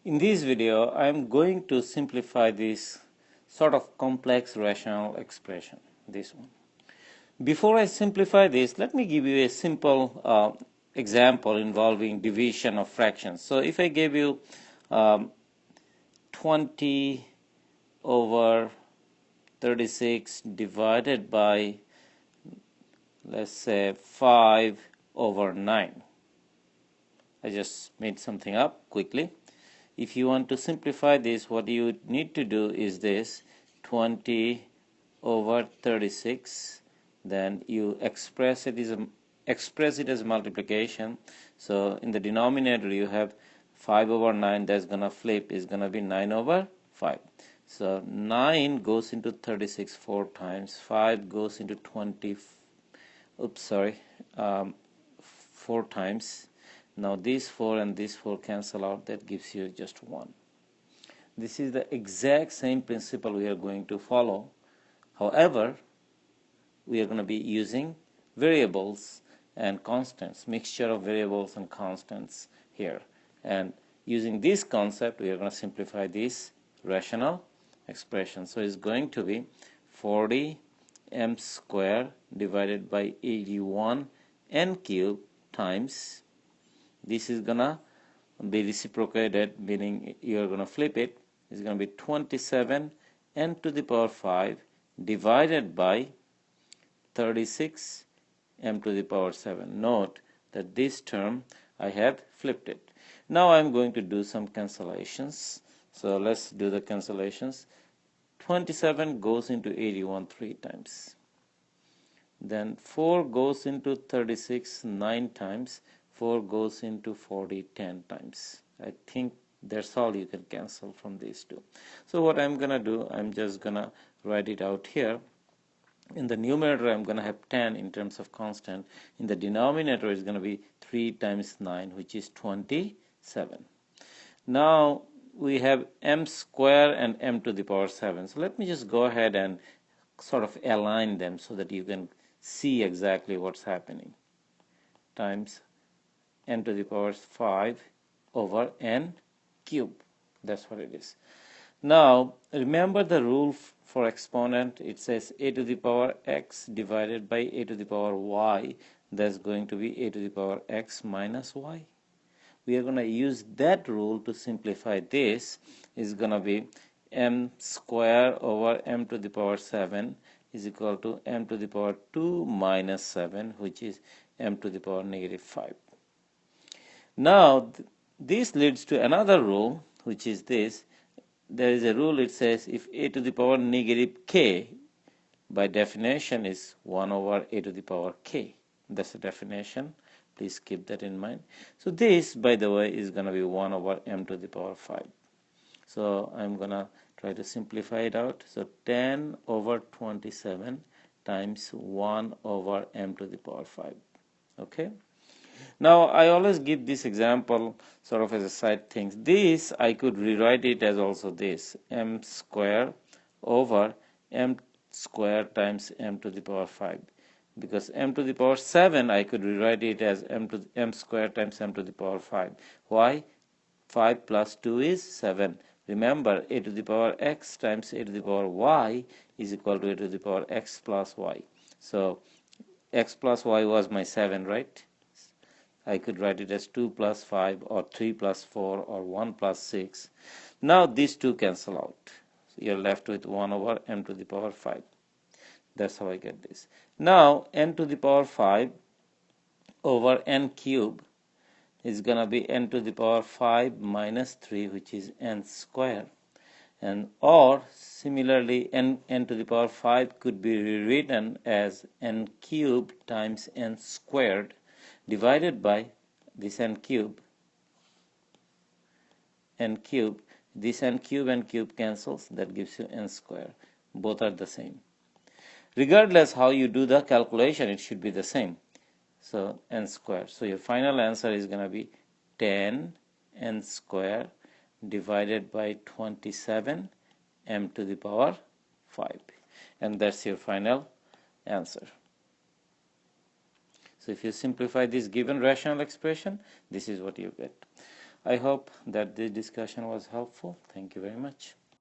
In this video, I am going to simplify this sort of complex rational expression, this one. Before I simplify this, let me give you a simple example involving division of fractions. So if I give you 20 over 36 divided by, let's say, 5 over 9. I just made something up quickly. If you want to simplify this, what you need to do is this: 20 over 36, then you express it as multiplication. So in the denominator you have 5 over 9, that's going to flip, is going to be 9 over 5. So 9 goes into 36 4 times, 5 goes into 4 times. Now this 4 and this 4 cancel out, that gives you just 1. This is the exact same principle we are going to follow. However, we are going to be using variables and constants, mixture of variables and constants here. And using this concept, we are going to simplify this rational expression. So it's going to be 40m squared divided by 81n cubed times, this is gonna be reciprocated, meaning you're gonna flip it. It's gonna be 27 n to the power 5 divided by 36 m to the power 7. Note that this term I have flipped it. Now I'm going to do some cancellations. So let's do the cancellations. 27 goes into 81 3 times. Then 4 goes into 36 9 times. 4 goes into 40 10 times. I think that's all you can cancel from these two. So what I'm gonna do, I'm just gonna write it out here. In the numerator I'm gonna have 10 in terms of constant. In the denominator is gonna be 3 times 9, which is 27. Now we have m squared and m to the power 7. So let me just go ahead and sort of align them so that you can see exactly what's happening. Times n to the power 5 over n cube. That's what it is. Now remember the rule for exponent. It says a to the power x divided by a to the power y. That's going to be a to the power x minus y. We are going to use that rule to simplify this. Is going to be m squared over m to the power 7 is equal to m to the power 2 minus 7, which is m to the power negative 5. Now this leads to another rule, which is this. There is a rule, it says if a to the power negative k, by definition is 1 over a to the power k. That's the definition. Please keep that in mind. So this, by the way, is going to be 1 over m to the power 5. So I'm going to try to simplify it out. So 10 over 27 times 1 over m to the power 5. Okay. Now I always give this example sort of as a side thing. This I could rewrite it as also this: m squared over m squared times m to the power 5. Because m to the power 7 I could rewrite it as m squared times m to the power 5. Why? 5 plus 2 is 7. Remember, a to the power x times a to the power y is equal to a to the power x plus y. So x plus y was my 7, right? I could write it as 2 plus 5 or 3 plus 4 or 1 plus 6. Now these two cancel out. So you're left with 1 over m to the power 5. That's how I get this. Now n to the power 5 over n cube is going to be n to the power 5 minus 3, which is n squared. And or similarly n to the power 5 could be rewritten as n cubed times n squared divided by this n cube. This n cube cancels, that gives you n squared. Both are the same. Regardless how you do the calculation, it should be the same. So n squared. So your final answer is going to be 10 n squared divided by 27 m to the power 5. And that's your final answer. So if you simplify this given rational expression, this is what you get. I hope that this discussion was helpful. Thank you very much.